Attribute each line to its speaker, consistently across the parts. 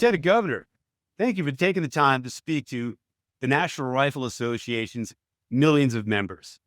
Speaker 1: Lieutenant Governor, thank you for taking the time to speak to the National Rifle Association's millions of members.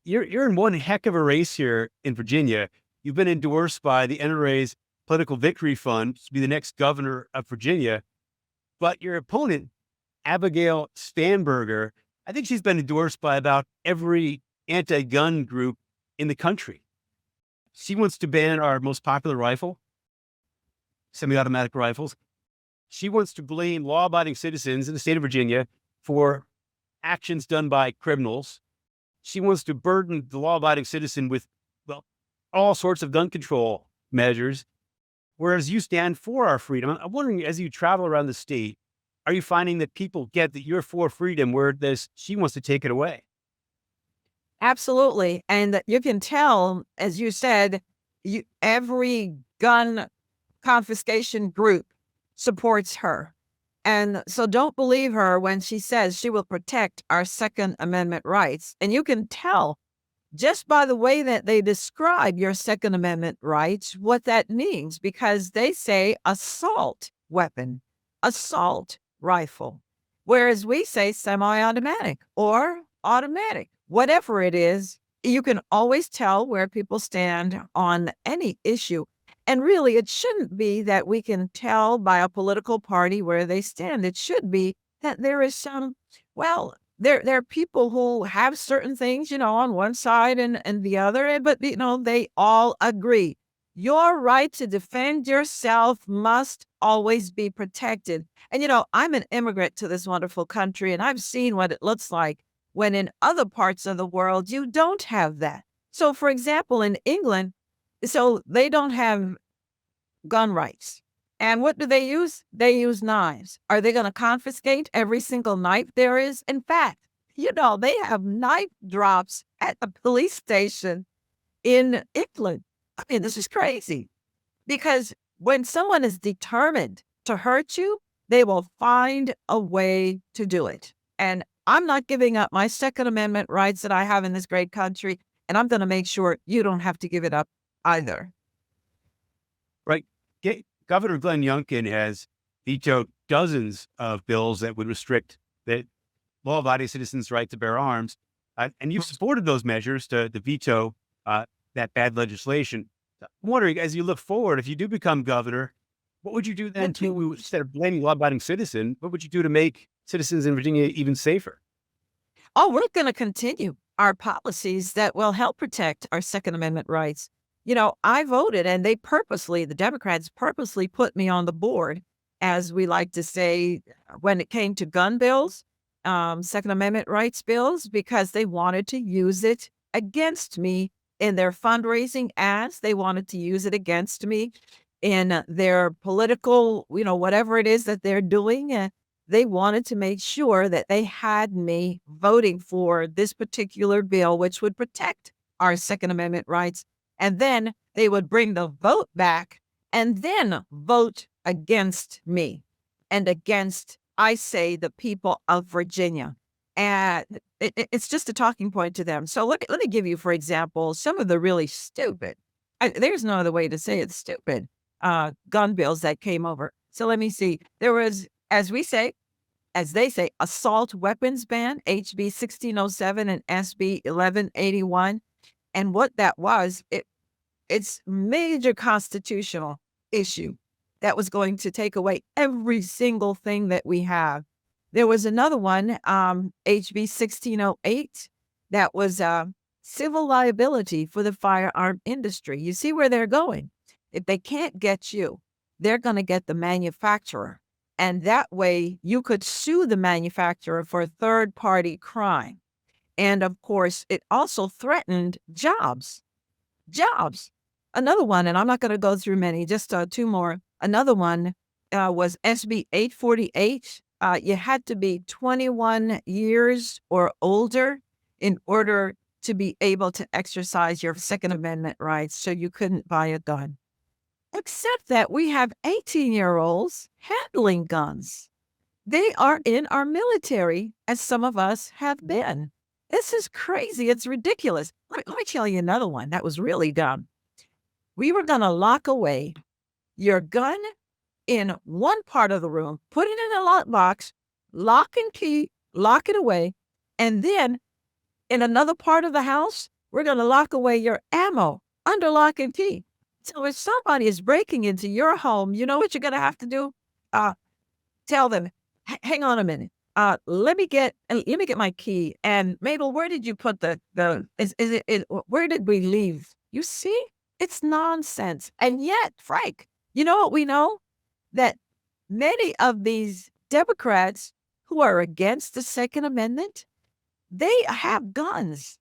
Speaker 1: You're in one heck of a race here in Virginia. You've been endorsed by the NRA's Political Victory Fund to be the next governor of Virginia. But your opponent, Abigail Spanberger, I think she's been endorsed by about every anti-gun group in the country. She wants to ban our most popular rifle, semi-automatic rifles. She wants to blame law-abiding citizens in the state of Virginia for actions done by criminals. She wants to burden the law-abiding citizen with, well, all sorts of gun control measures, whereas you stand for our freedom. I'm wondering, as you travel around the state, are you finding that people get that you're for freedom, where she wants to take it away?
Speaker 2: Absolutely. And you can tell, as you said, every gun confiscation group supports her. And so don't believe her when she says she will protect our Second Amendment rights. And you can tell just by the way that they describe your Second Amendment rights what that means, because they say assault weapon, assault rifle, whereas we say semi-automatic or automatic. Whatever it is, you can always tell where people stand on any issue. And really, it shouldn't be that we can tell by a political party where they stand. It should be that there is some, well, there are people who have certain things, on one side and the other, but, they all agree. Your right to defend yourself must always be protected. And, I'm an immigrant to this wonderful country, and I've seen what it looks like when in other parts of the world, you don't have that. So, for example, in England, so they don't have gun rights. And what do they use? They use knives. Are they going to confiscate every single knife there is? In fact, they have knife drops at the police station in England. I mean, this is crazy. Because when someone is determined to hurt you, they will find a way to do it. And I'm not giving up my Second Amendment rights that I have in this great country, and I'm going to make sure you don't have to give it up either.
Speaker 1: Right. Governor Glenn Youngkin has vetoed dozens of bills that would restrict the law-abiding citizens' right to bear arms, and you've supported those measures to veto that bad legislation. I'm wondering, as you look forward, if you do become governor, what would you do then instead of blaming law-abiding citizen, what would you do to make citizens in Virginia even safer?
Speaker 2: Oh, we're going to continue our policies that will help protect our Second Amendment rights. I voted, and the Democrats purposely put me on the board, as we like to say, when it came to gun bills, Second Amendment rights bills, because they wanted to use it against me in their fundraising ads. They wanted to use it against me in their political, whatever it is that they're doing. They wanted to make sure that they had me voting for this particular bill, which would protect our Second Amendment rights. And then they would bring the vote back and then vote against me and against, I say, the people of Virginia. And it's just a talking point to them. So let me give you, for example, some of the really stupid, there's no other way to say it, stupid gun bills that came over. So let me see. There was, as they say, assault weapons ban, HB 1607 and SB 1181. And what that was, it's major constitutional issue that was going to take away every single thing that we have. There was another one, HB 1608, that was civil liability for the firearm industry. You see where they're going. If they can't get you, they're going to get the manufacturer. And that way you could sue the manufacturer for third-party crime. And of course, it also threatened jobs. Another one, and I'm not going to go through many, just two more. Another one was SB 848. You had to be 21 years or older in order to be able to exercise your Second Amendment rights, so you couldn't buy a gun. Except that we have 18-year-olds handling guns. They are in our military, as some of us have been. This is crazy. It's ridiculous. Let me tell you another one that was really dumb. We were going to lock away your gun in one part of the room, put it in a lockbox, lock and key, lock it away, and then in another part of the house, we're going to lock away your ammo under lock and key. So if somebody is breaking into your home, you know what you're going to have to do? Uh, Tell them, hang on a minute. Let me get my key. And Mabel, where did you put where did we leave? You see, it's nonsense. And yet, Frank, you know what we know? That many of these Democrats who are against the Second Amendment, they have guns.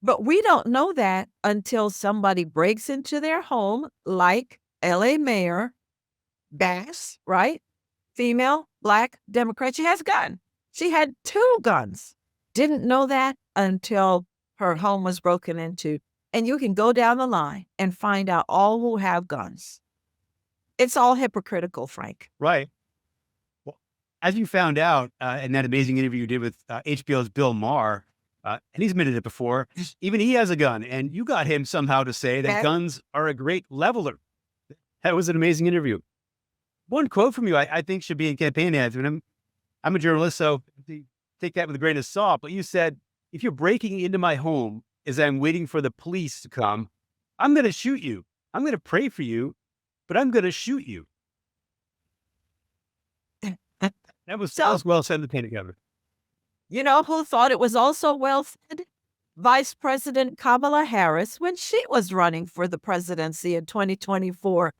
Speaker 2: But we don't know that until somebody breaks into their home, like LA Mayor Bass, right? Female, Black Democrat. She has a gun. She had 2 guns. Didn't know that until her home was broken into. And you can go down the line and find out all who have guns. It's all hypocritical, Frank.
Speaker 1: Right. Well, as you found out in that amazing interview you did with HBO's Bill Maher, and he's admitted it before, even he has a gun, and you got him somehow to say that
Speaker 2: Okay.
Speaker 1: guns are a great leveler. That was an amazing interview. One quote from you I think should be in campaign ads. And I'm a journalist, so take that with a grain of salt. But you said, if you're breaking into my home as I'm waiting for the police to come, I'm going to shoot you. I'm going to pray for you, but I'm going to shoot you. That was well said in the paint together.
Speaker 2: You know who thought it was also well said? Vice President Kamala Harris, when she was running for the presidency in 2024.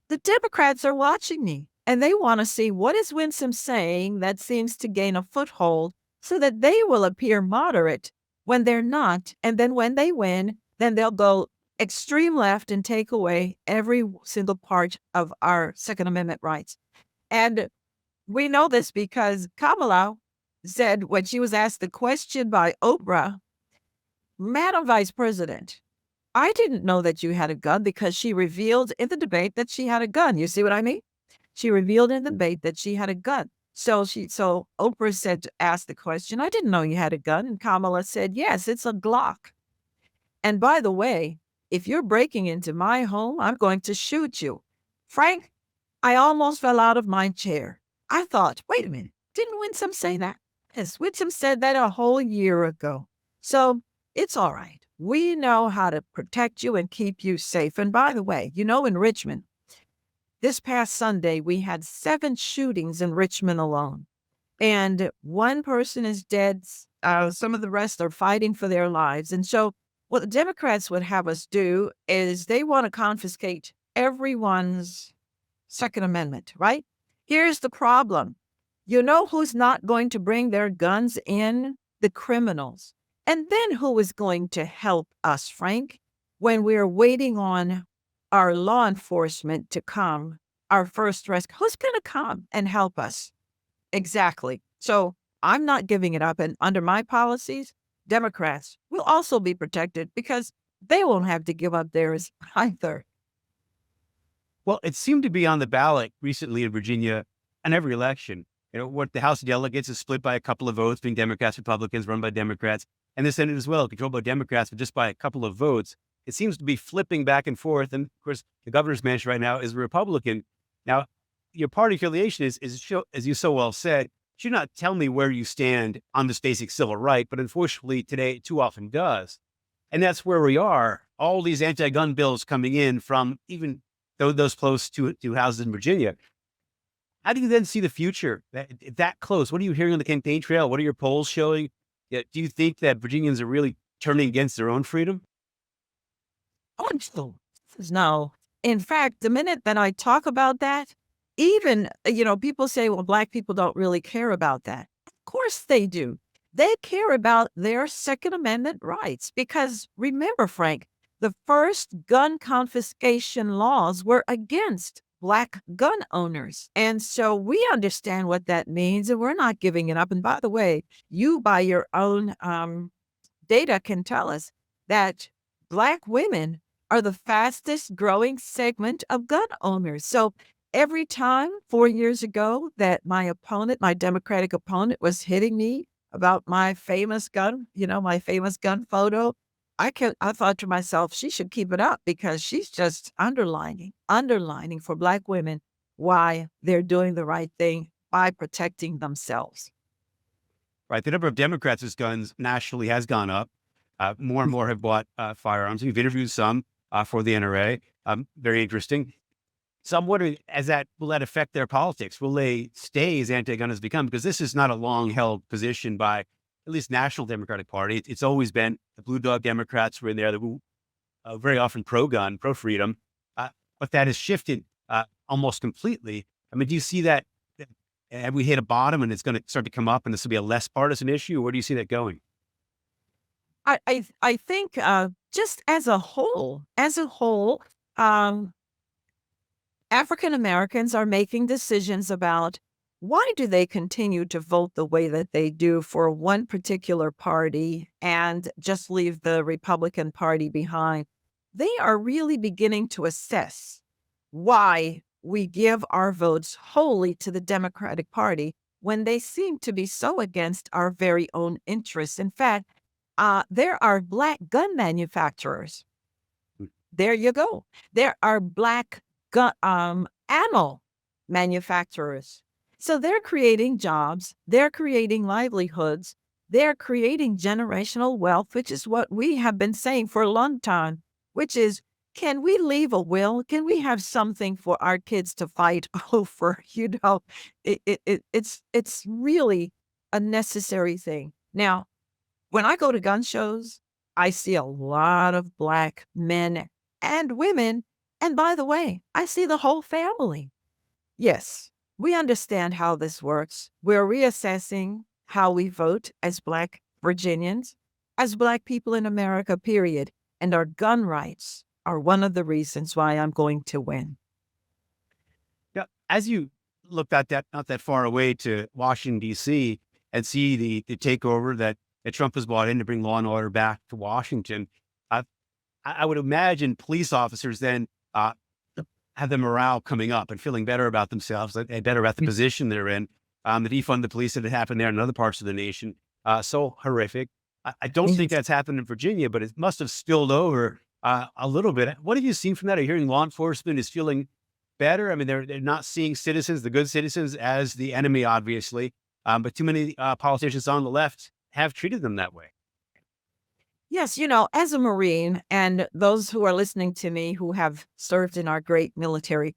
Speaker 2: The Democrats are watching me, and they want to see what is Winsome saying that seems to gain a foothold so that they will appear moderate when they're not. And then when they win, then they'll go extreme left and take away every single part of our Second Amendment rights. And we know this because Kamala said when she was asked the question by Oprah, Madam Vice President, I didn't know that you had a gun, because she revealed in the debate that she had a gun. You see what I mean? She revealed in the debate that she had a gun. So Oprah said to ask the question, I didn't know you had a gun. And Kamala said, yes, it's a Glock. And by the way, if you're breaking into my home, I'm going to shoot you. Frank, I almost fell out of my chair. I thought, wait a minute, didn't Winsome say that? Yes, Winsome said that a whole year ago. So it's all right. We know how to protect you and keep you safe. And by the way, you know, in Richmond, this past Sunday, we had 7 shootings in Richmond alone. And 1 person is dead. Some of the rest are fighting for their lives. And so what the Democrats would have us do is they want to confiscate everyone's Second Amendment, right? Here's the problem. You know who's not going to bring their guns in? The criminals. And then who is going to help us, Frank, when we're waiting on our law enforcement to come, our first rescue? Who's going to come and help us? Exactly. So I'm not giving it up. And under my policies, Democrats will also be protected because they won't have to give up theirs either.
Speaker 1: Well, it seemed to be on the ballot recently in Virginia in every election. You know, what the House of Delegates is split by a couple of votes, being Democrats, Republicans, run by Democrats, and the Senate as well, controlled by Democrats, but just by a couple of votes. It seems to be flipping back and forth. And of course, the governor's mansion right now is a Republican. Now, your party affiliation is as you so well said, should not tell me where you stand on this basic civil right, but unfortunately today it too often does. And that's where we are. All these anti-gun bills coming in from even those close to houses in Virginia. How do you then see the future that close? What are you hearing on the campaign trail? What are your polls showing? Do you think that Virginians are really turning against their own freedom?
Speaker 2: Oh, no. In fact, the minute that I talk about that, even, people say, well, Black people don't really care about that. Of course they do. They care about their Second Amendment rights because remember, Frank, the first gun confiscation laws were against Black gun owners. And so we understand what that means, and we're not giving it up. And by the way, you, by your own data, can tell us that Black women are the fastest growing segment of gun owners. So every time 4 years ago that my Democratic opponent was hitting me about my famous gun, my famous gun photo, I thought to myself, she should keep it up because she's just underlining for Black women why they're doing the right thing by protecting themselves.
Speaker 1: Right. The number of Democrats with guns nationally has gone up. More and more have bought firearms. We've interviewed some for the NRA. Very interesting. So I'm wondering, will that affect their politics? Will they stay as anti-gun as become? Because this is not a long-held position by at least National Democratic Party. It's always been the blue dog Democrats were in there that were very often pro-gun, pro-freedom, but that has shifted almost completely. I mean, do you see that? Have we hit a bottom and it's going to start to come up and this will be a less partisan issue? Where do you see that going?
Speaker 2: I think just as a whole, um, African Americans are making decisions about why do they continue to vote the way that they do for one particular party and just leave the Republican Party behind. They are really beginning to assess why we give our votes wholly to the Democratic Party when they seem to be so against our very own interests. In fact, there are Black gun manufacturers. There you go. There are Black gun, ammo manufacturers. So they're creating jobs, they're creating livelihoods, they're creating generational wealth, which is what we have been saying for a long time, which is, can we leave a will? Can we have something for our kids to fight over? It's really a necessary thing. Now, when I go to gun shows, I see a lot of Black men and women. And by the way, I see the whole family. Yes, we understand how this works. We're reassessing how we vote as Black Virginians, as Black people in America, period. And our gun rights are one of the reasons why I'm going to win.
Speaker 1: Yeah. As you look at that, not that far away to Washington, D.C., and see the takeover that Trump has brought in to bring law and order back to Washington, I would imagine police officers then have the morale coming up and feeling better about themselves, better about the position they're in. The defund the police that had happened there in other parts of the nation, so horrific. I don't think that's happened in Virginia, but it must have spilled over a little bit. What have you seen from that? Are you hearing law enforcement is feeling better? I mean, they're not seeing citizens, the good citizens, as the enemy, obviously, but too many politicians on the left have treated them that way.
Speaker 2: Yes, as a Marine, and those who are listening to me who have served in our great military,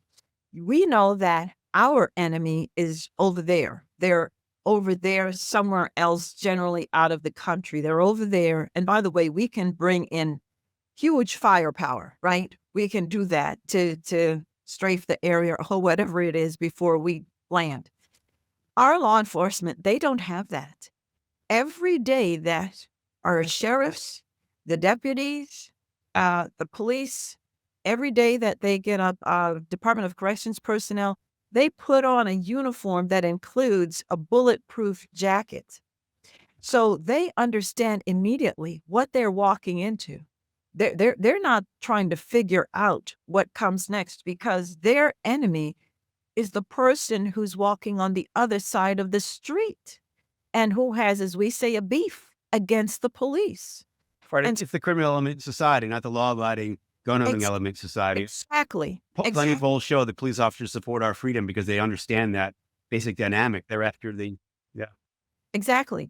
Speaker 2: we know that our enemy is over there. They're over there somewhere else, generally out of the country. They're over there. And by the way, we can bring in huge firepower, right? We can do that to strafe the area or whatever it is before we land. Our law enforcement, they don't have that. Every day that our sheriffs, the deputies, the police, every day that they get up, Department of Corrections personnel, they put on a uniform that includes a bulletproof jacket. So they understand immediately what they're walking into. They're not trying to figure out what comes next because their enemy is the person who's walking on the other side of the street and who has, as we say, a beef against the police.
Speaker 1: Right.
Speaker 2: And
Speaker 1: It's the criminal element in society, not the law-abiding, gun-owning element in society.
Speaker 2: exactly.
Speaker 1: Plenty of polls show that police officers support our freedom because they understand that basic dynamic. They're after yeah.
Speaker 2: Exactly.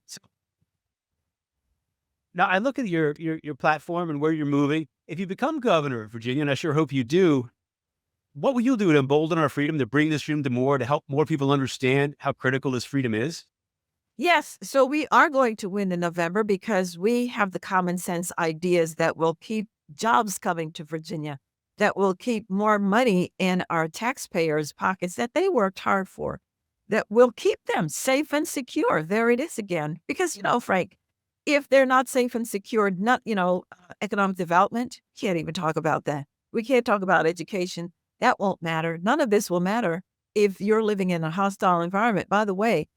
Speaker 1: Now, I look at your platform and where you're moving. If you become governor of Virginia, and I sure hope you do, what will you do to embolden our freedom, to bring this freedom to help more people understand how critical this freedom is?
Speaker 2: Yes. So we are going to win in November because we have the common sense ideas that will keep jobs coming to Virginia, that will keep more money in our taxpayers' pockets that they worked hard for, that will keep them safe and secure. There it is again. Because, Frank, if they're not safe and secure, economic development, can't even talk about that. We can't talk about education. That won't matter. None of this will matter if you're living in a hostile environment. By the way,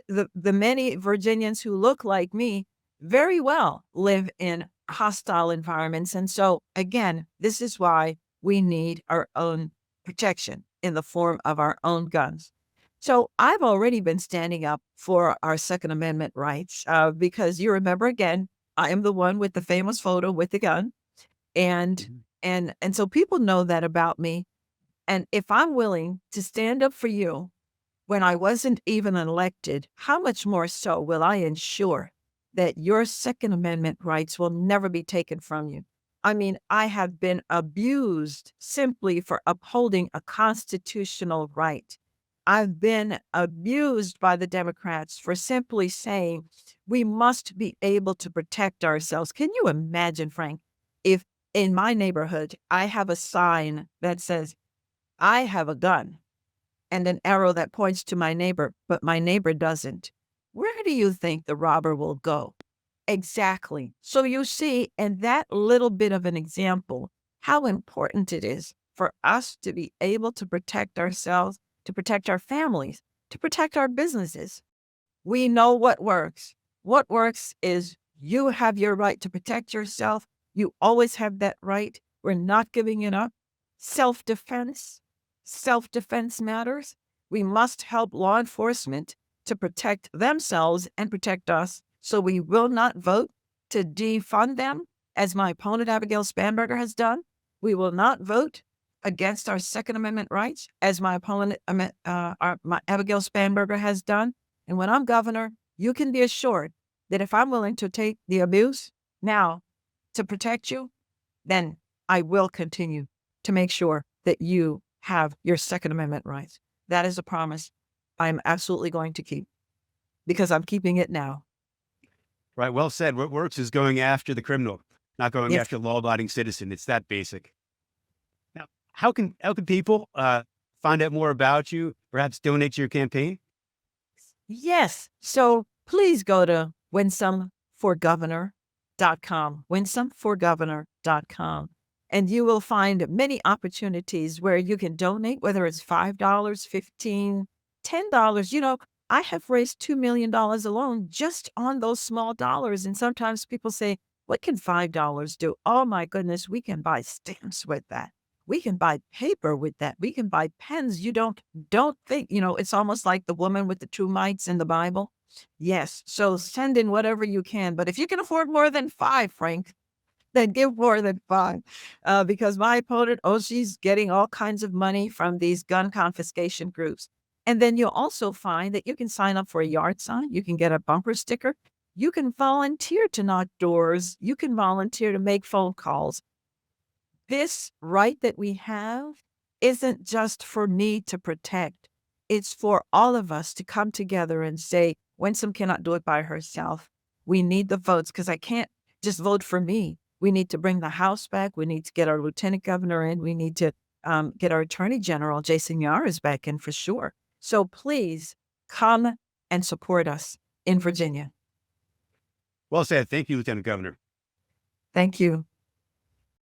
Speaker 2: the many Virginians who look like me very well live in hostile environments. And so, again, this is why we need our own protection in the form of our own guns. So I've already been standing up for our Second Amendment rights because you remember, again, I am the one with the famous photo with the gun. And
Speaker 1: Mhm.
Speaker 2: and so people know that about me. And if I'm willing to stand up for you when I wasn't even elected, how much more so will I ensure that your Second Amendment rights will never be taken from you? I mean, I have been abused simply for upholding a constitutional right. I've been abused by the Democrats for simply saying we must be able to protect ourselves. Can you imagine, Frank, if in my neighborhood I have a sign that says, I have a gun and an arrow that points to my neighbor, but my neighbor doesn't? Where do you think the robber will go? Exactly. So you see, in that little bit of an example, how important it is for us to be able to protect ourselves, to protect our families, to protect our businesses. We know what works. What works is you have your right to protect yourself. You always have that right. We're not giving it up. Self defense. Self defense matters. We must help law enforcement to protect themselves and protect us. So we will not vote to defund them, as my opponent Abigail Spanberger has done. We will not vote against our Second Amendment rights, as my opponent my Abigail Spanberger has done. And when I'm governor, you can be assured that if I'm willing to take the abuse now to protect you, then I will continue to make sure that you have your Second Amendment rights. That is a promise I'm absolutely going to keep, because I'm keeping it now.
Speaker 1: Right. Well said. What works is going after the criminal, not going
Speaker 2: Yes.
Speaker 1: after the law-abiding citizen. It's that basic. Now, how can people find out more about you? Perhaps donate to your campaign?
Speaker 2: Yes. So please go to winsomeforgovernor.com, winsomeforgovernor.com, and you will find many opportunities where you can donate, whether it's $5, 15, $10. I have raised $2 million alone just on those small dollars. And sometimes people say, what can $5 do? Oh my goodness, we can buy stamps with that. We can buy paper with that. We can buy pens. You don't think, it's almost like the woman with the two mites in the Bible. Yes. So send in whatever you can. But if you can afford more than five, Frank, then give more than five. Because my opponent, she's getting all kinds of money from these gun confiscation groups. And then you'll also find that you can sign up for a yard sign. You can get a bumper sticker. You can volunteer to knock doors. You can volunteer to make phone calls. This right that we have isn't just for me to protect. It's for all of us to come together and say, Winsome cannot do it by herself. We need the votes, because I can't just vote for me. We need to bring the House back. We need to get our lieutenant governor in. We need to get our attorney general, Jason Yaras, back in for sure. So please come and support us in Virginia.
Speaker 1: Well said. Thank you, Lieutenant Governor.
Speaker 2: Thank you.